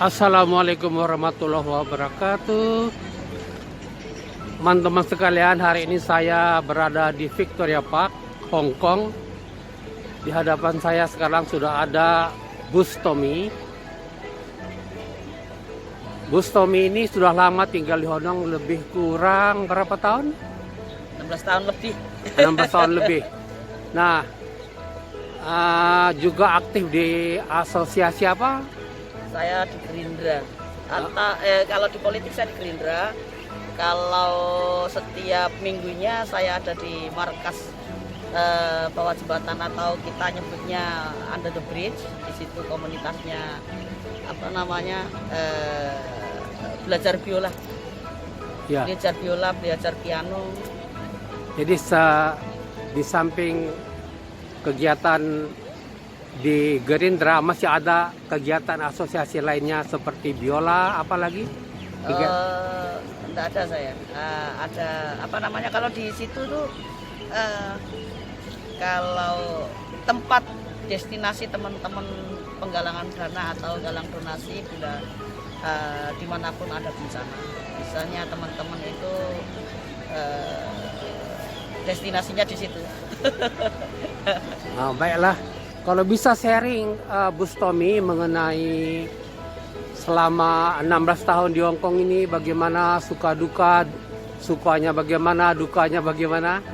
Assalamualaikum warahmatullahi wabarakatuh. Teman-teman sekalian, hari ini saya berada di Victoria Park, Hong Kong. Di hadapan saya sekarang sudah ada Bustomi. Bustomi ini sudah lama tinggal di Hong Kong, lebih kurang berapa tahun? 16 tahun lebih. 16 tahun lebih. Nah, juga aktif di asosiasi apa? Saya di Gerindra. Kalau di politik saya di Gerindra. Kalau setiap minggunya saya ada di markas bawah jembatan, atau kita nyebutnya under the bridge. Di situ komunitasnya belajar biola. Ya. Belajar biola, belajar piano. Jadi di samping kegiatan di Gerindra masih ada kegiatan asosiasi lainnya seperti biola, apalagi? Enggak ada saya. Ada kalau di situ tuh kalau tempat destinasi teman-teman penggalangan dana atau galang donasi bila dimanapun ada bencana. Misalnya teman-teman itu destinasinya di situ. Nah, baiklah. Kalau bisa sharing Bustomi mengenai selama 16 tahun di Hong Kong ini, bagaimana suka duka, sukanya bagaimana, dukanya bagaimana?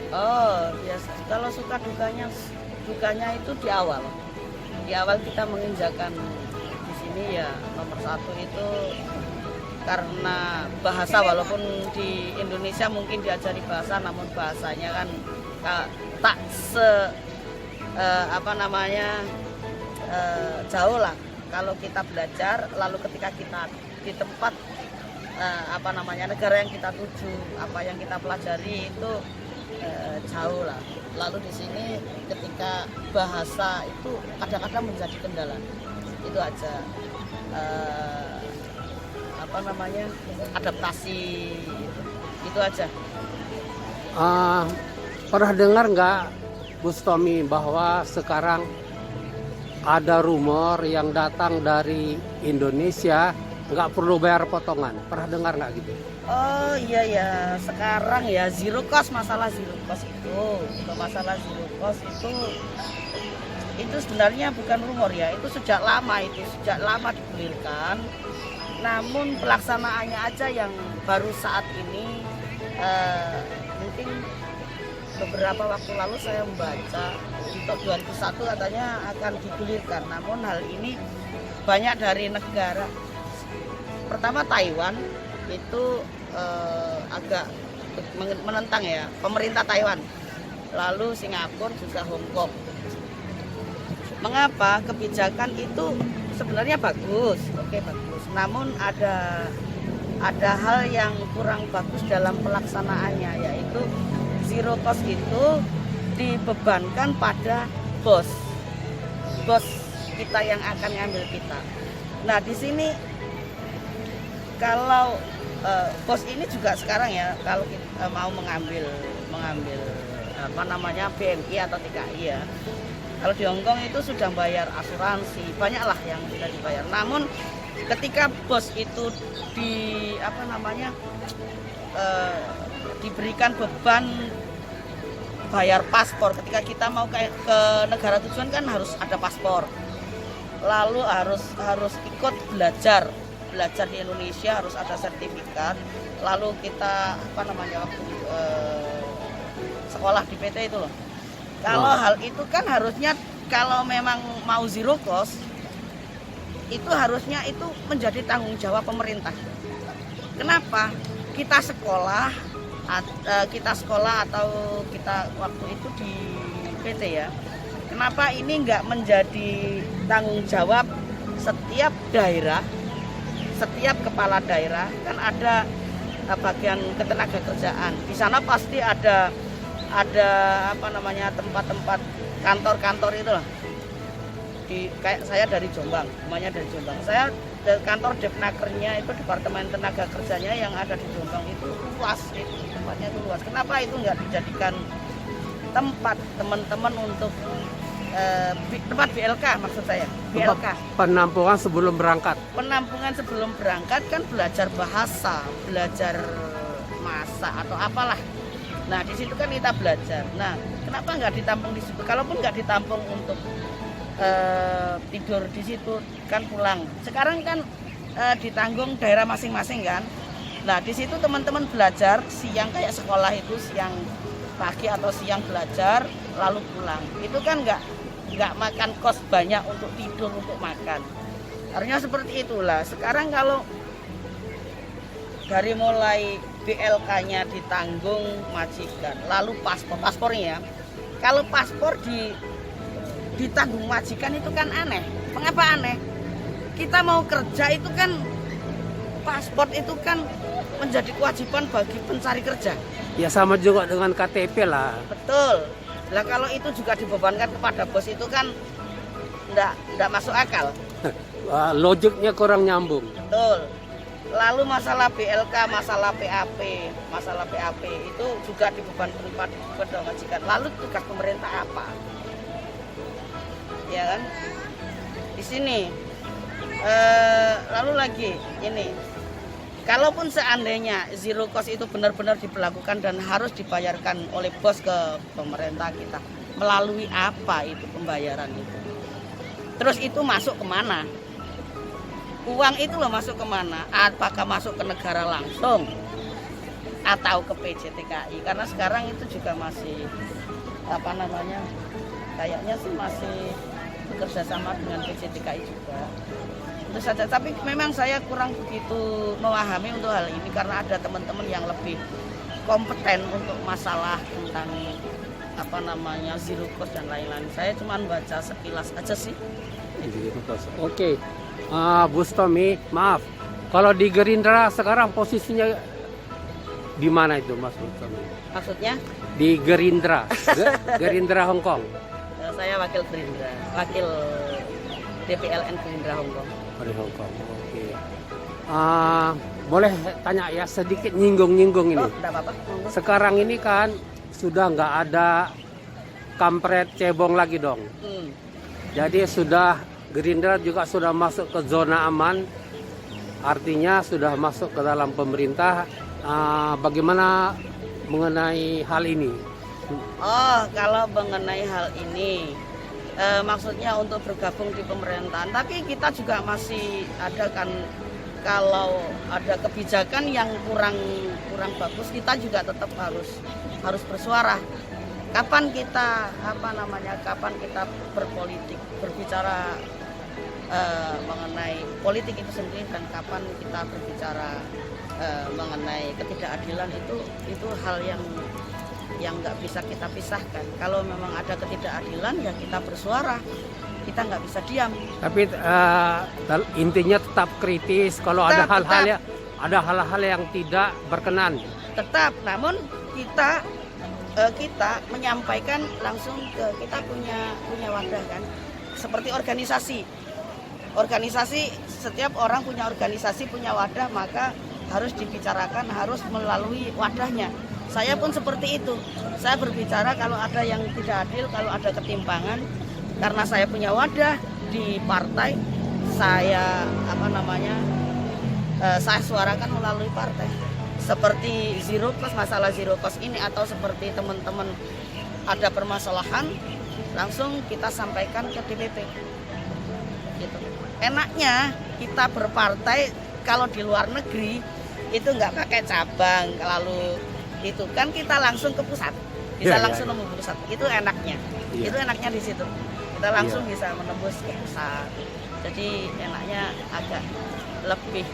Oh, biasa. Kalau suka dukanya itu di awal. Di awal kita menginjakan di sini ya, nomor satu itu karena bahasa, walaupun di Indonesia mungkin diajari bahasa, namun bahasanya kan tak jauh lah kalau kita belajar. Lalu ketika kita di tempat negara yang kita tuju, apa yang kita pelajari itu jauh lah. Lalu di sini ketika bahasa itu kadang-kadang menjadi kendala, itu aja. Adaptasi itu aja. Pernah dengar nggak Bustomi bahwa sekarang ada rumor yang datang dari Indonesia nggak perlu bayar potongan? Pernah dengar nggak gitu? Oh iya ya, sekarang ya zero cost, masalah zero cost itu, itu sebenarnya bukan rumor ya, itu sejak lama digulirkan. Namun pelaksanaannya aja yang baru saat ini. Mungkin beberapa waktu lalu saya membaca untuk 2001 katanya akan digulirkan. Namun hal ini banyak dari negara. Pertama Taiwan itu agak menentang ya, pemerintah Taiwan. Lalu Singapura, juga Hong Kong. Mengapa? Kebijakan itu sebenarnya bagus, bagus. Namun ada hal yang kurang bagus dalam pelaksanaannya, yaitu zero cost itu dibebankan pada bos kita yang akan ngambil kita. Nah di sini kalau bos ini juga sekarang ya, kalau kita mau mengambil BMI atau TKI ya. Kalau di Hong Kong itu sudah bayar asuransi, banyaklah yang sudah dibayar. Namun ketika bos itu diberikan beban bayar paspor, ketika kita mau ke negara tujuan kan harus ada paspor. Lalu harus ikut belajar di Indonesia, harus ada sertifikat. Lalu kita sekolah di PT itu loh. Kalau hal itu kan harusnya, kalau memang mau zero cost, itu harusnya itu menjadi tanggung jawab pemerintah. Kenapa? Kita sekolah atau kita waktu itu di PT ya. Kenapa ini nggak menjadi tanggung jawab setiap daerah, setiap kepala daerah? Kan ada bagian ketenagakerjaan. Di sana pasti ada tempat-tempat kantor-kantor itu lah. Kayak saya dari Jombang, saya dari kantor Depnakernya itu, Departemen Tenaga Kerjanya yang ada di Jombang itu luas, tempatnya itu luas. Kenapa itu nggak dijadikan tempat teman-teman untuk tempat BLK maksud saya, BLK. Penampungan sebelum berangkat. Penampungan sebelum berangkat kan belajar bahasa, belajar masak atau apalah. Nah di situ kan kita belajar. Nah kenapa nggak ditampung di situ? Kalaupun nggak ditampung untuk tidur di situ kan pulang. Sekarang kan ditanggung daerah masing-masing kan. Nah di situ teman-teman belajar siang kayak sekolah itu siang pagi atau siang belajar lalu pulang. Itu kan nggak makan kos banyak untuk tidur untuk makan. Harusnya seperti itulah. Sekarang kalau dari mulai BLK-nya ditanggung majikan, lalu paspornya ya. Kalau paspor ditanggung majikan itu kan aneh. Mengapa aneh? Kita mau kerja itu kan paspor itu kan menjadi kewajiban bagi pencari kerja. Ya sama juga dengan KTP lah. Betul. Nah kalau itu juga dibebankan kepada bos itu kan enggak masuk akal. Logiknya kurang nyambung. Betul. Lalu masalah BLK, masalah PAP itu juga dibebankan kepada majikan. Lalu tugas pemerintah apa? Ya kan? Di sini. Lalu lagi ini. Kalaupun seandainya zero cost itu benar-benar diberlakukan dan harus dibayarkan oleh bos ke pemerintah kita, melalui apa itu pembayaran itu? Terus itu masuk kemana? Uang itu loh masuk kemana? Apakah masuk ke negara langsung atau ke PJTKI? Karena sekarang itu juga masih kayaknya sih masih bekerja sama dengan PJTKI juga. Itu saja, tapi memang saya kurang begitu memahami untuk hal ini karena ada teman-teman yang lebih kompeten untuk masalah tentang zero cost dan lain-lain. Saya cuma baca sekilas aja sih. Oke, Bustomi, maaf. Kalau di Gerindra sekarang posisinya di mana itu, Mas Bustomi? Maksudnya? Di Gerindra, Gerindra Hong Kong. Saya wakil Gerindra, wakil DPLN Gerindra Hong Kong. Di Hong Kong, oke. Boleh tanya ya sedikit nyinggung ini. Oh, enggak apa-apa. Sekarang ini kan sudah nggak ada kampret cebong lagi dong. Jadi sudah Gerindra juga sudah masuk ke zona aman, artinya sudah masuk ke dalam pemerintah. Bagaimana mengenai hal ini? Oh, kalau mengenai hal ini, maksudnya untuk bergabung di pemerintahan. Tapi kita juga masih ada kan, kalau ada kebijakan yang kurang bagus, kita juga tetap harus bersuara. Kapan kita kapan kita berbicara mengenai politik itu sendiri dan kapan kita berbicara mengenai ketidakadilan itu hal yang nggak bisa kita pisahkan. Kalau memang ada ketidakadilan ya kita bersuara, kita nggak bisa diam. Tapi intinya tetap kritis kalau ada hal-hal yang tidak berkenan. Tetap, namun kita menyampaikan langsung ke kita punya wadah kan, seperti organisasi setiap orang punya organisasi, punya wadah, maka harus dibicarakan, harus melalui wadahnya. Saya pun seperti itu. Saya berbicara kalau ada yang tidak adil, kalau ada ketimpangan, karena saya punya wadah di partai, saya saya suarakan melalui partai. Seperti zero cost, masalah zero cost ini, atau seperti teman-teman ada permasalahan, langsung kita sampaikan ke DPP. Gitu. Enaknya kita berpartai kalau di luar negeri itu nggak pakai cabang, lalu itu kan kita langsung ke pusat, bisa langsung nembus pusat. Itu enaknya, itu enaknya di situ. Kita langsung bisa menembus ke pusat. Jadi enaknya agak lebih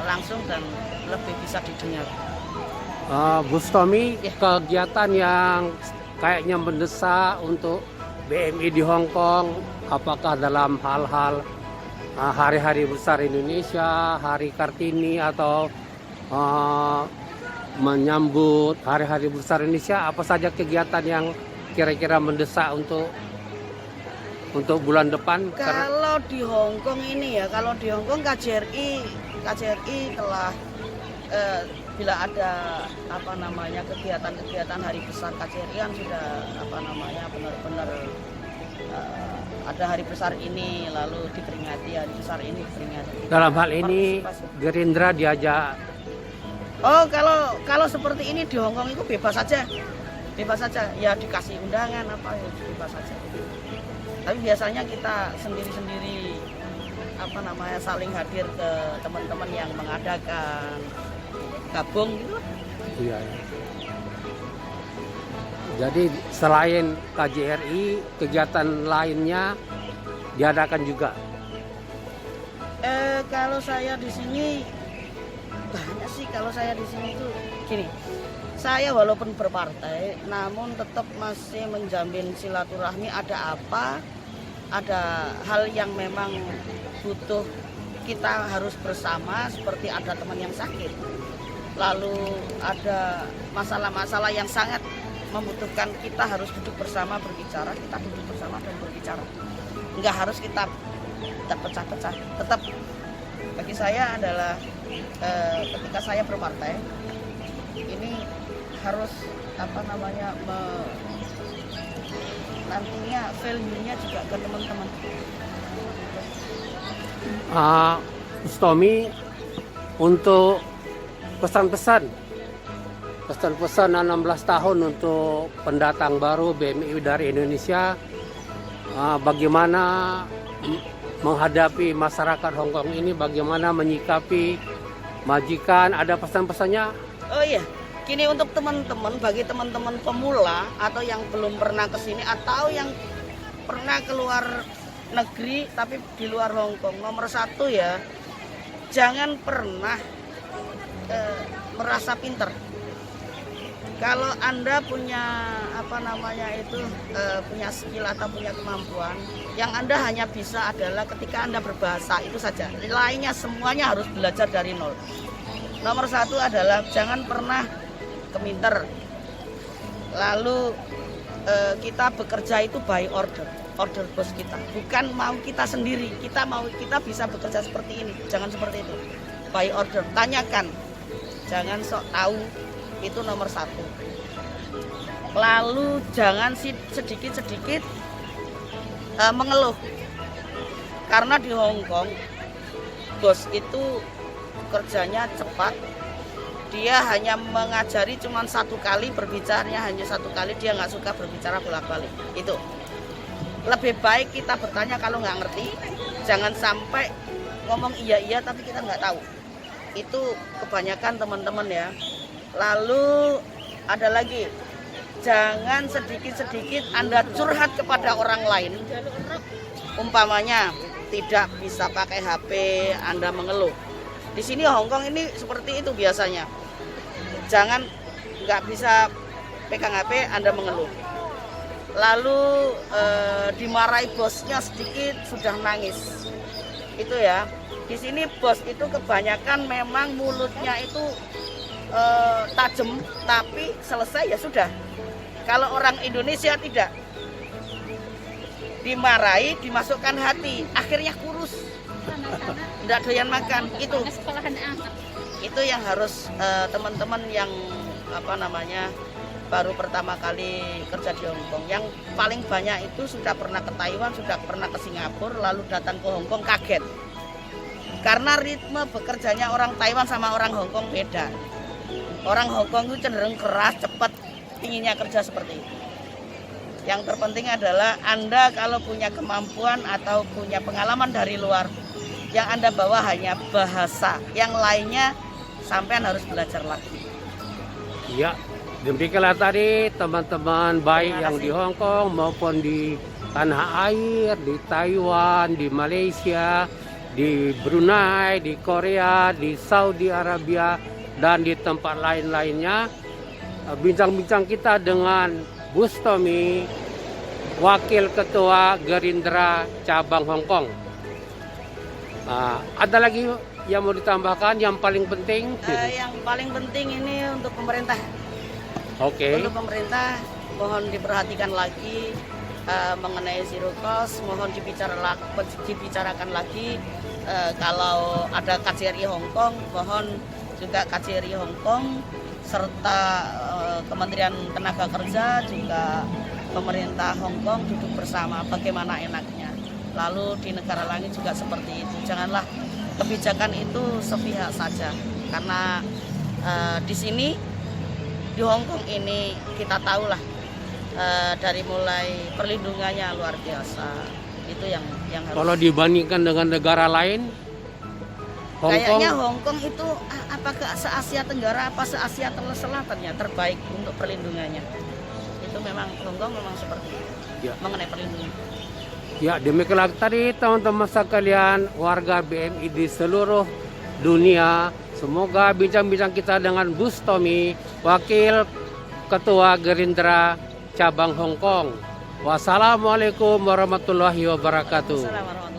langsung dan lebih bisa didengar. Bustomi, kegiatan yang kayaknya mendesak untuk BMI di Hong Kong, apakah dalam hal-hal hari-hari besar Indonesia, Hari Kartini, atau menyambut hari-hari besar Indonesia, apa saja kegiatan yang kira-kira mendesak untuk bulan depan? Kalau di Hong Kong ini ya, kalau di Hong Kong KJRI telah bila ada kegiatan-kegiatan hari besar KJRI kan sudah benar-benar ada hari besar ini lalu diperingati, hari besar ini diperingati. Dalam hal ini Partisipasi. Gerindra diajak. Oh, kalau seperti ini di Hong Kong itu bebas saja. Bebas saja, ya dikasih undangan apa ya bebas saja. Tapi biasanya kita sendiri-sendiri saling hadir ke teman-teman yang mengadakan, gabung gitu. Iya. Jadi selain KJRI, kegiatan lainnya diadakan juga. Kalau saya di sini banyak sih. Kalau saya di sini itu gini, saya walaupun berpartai, namun tetap masih menjamin silaturahmi. Ada apa, ada hal yang memang butuh kita harus bersama, seperti ada teman yang sakit, lalu ada masalah-masalah yang sangat membutuhkan kita harus duduk bersama berbicara, kita duduk bersama dan berbicara. Nggak harus kita terpecah-pecah. Tetap bagi saya adalah ketika saya berpartai ini harus nantinya value-nya juga ke teman-teman. Bustomi, untuk pesan-pesan 16 tahun untuk pendatang baru BMI dari Indonesia, bagaimana menghadapi masyarakat Hong Kong ini, bagaimana menyikapi majikan, ada pesan-pesannya? Oh iya, kini untuk teman-teman, bagi teman-teman pemula atau yang belum pernah ke sini atau yang pernah keluar negeri tapi di luar Hong Kong, nomor satu ya, jangan pernah merasa pinter. Kalau Anda punya punya skill atau punya kemampuan, yang Anda hanya bisa adalah ketika Anda berbahasa, itu saja. Lainnya semuanya harus belajar dari nol. Nomor satu adalah jangan pernah keminter. Lalu kita bekerja itu by order bos kita, bukan mau kita sendiri. Kita bisa bekerja seperti ini, jangan seperti itu. By order, tanyakan, jangan sok tahu. Itu nomor satu. Lalu jangan sedikit-sedikit mengeluh, karena di Hong Kong bos itu kerjanya cepat. Dia hanya mengajari cuma satu kali, berbicaranya hanya satu kali, dia nggak suka berbicara bolak-balik. Itu lebih baik kita bertanya kalau nggak ngerti, jangan sampai ngomong iya tapi kita nggak tahu. Itu kebanyakan teman-teman ya. Lalu ada lagi, jangan sedikit-sedikit Anda curhat kepada orang lain. Umpamanya tidak bisa pakai HP, Anda mengeluh. Di sini Hong Kong ini seperti itu biasanya. Jangan nggak bisa pegang HP, Anda mengeluh. Lalu dimarahi bosnya sedikit sudah nangis. Itu ya. Di sini bos itu kebanyakan memang mulutnya itu tajam, tapi selesai ya sudah. Kalau orang Indonesia tidak, dimarahi, dimasukkan hati, akhirnya kurus, tidak doyan makan. Itu yang harus teman-teman yang baru pertama kali kerja di Hong Kong. Yang paling banyak itu sudah pernah ke Taiwan, sudah pernah ke Singapura, lalu datang ke Hong Kong kaget. Karena ritme bekerjanya orang Taiwan sama orang Hong Kong beda. Orang Hong Kong itu cenderung keras, cepat, inginnya kerja seperti itu. Yang terpenting adalah Anda kalau punya kemampuan atau punya pengalaman dari luar, yang Anda bawa hanya bahasa, yang lainnya sampean harus belajar lagi. Iya, demikianlah tadi teman-teman baik yang di Hong Kong maupun di tanah air, di Taiwan, di Malaysia, di Brunei, di Korea, di Saudi Arabia, dan di tempat lain-lainnya. Bincang-bincang kita dengan Bustomi, Wakil Ketua Gerindra Cabang Hong Kong. Ada lagi yang mau ditambahkan yang paling penting? Yang paling penting ini untuk pemerintah. Oke. Untuk pemerintah mohon diperhatikan lagi mengenai zero cost, mohon dibicarakan lagi. Kalau ada KJRI Hong Kong, mohon juga KJRI Hong Kong serta Kementerian Tenaga Kerja juga pemerintah Hong Kong duduk bersama bagaimana enaknya. Lalu di negara lain juga seperti itu. Janganlah kebijakan itu sepihak saja. Karena di sini, di Hong Kong ini kita tahulah dari mulai perlindungannya luar biasa. Itu yang harus. Kalau dibandingkan dengan negara lain, Hong Kong Kayaknya Hong Kong itu apakah se-Asia Tenggara apa se-Asia Selatan ya terbaik untuk perlindungannya. Itu memang Hong Kong memang seperti itu. Ya. Mengenai perlindungan. ya demikianlah tadi teman-teman sekalian warga BMI di seluruh dunia. Semoga bincang-bincang kita dengan Bustomi, Wakil Ketua Gerindra Cabang Hong Kong. Wassalamualaikum warahmatullahi wabarakatuh. Assalamualaikum.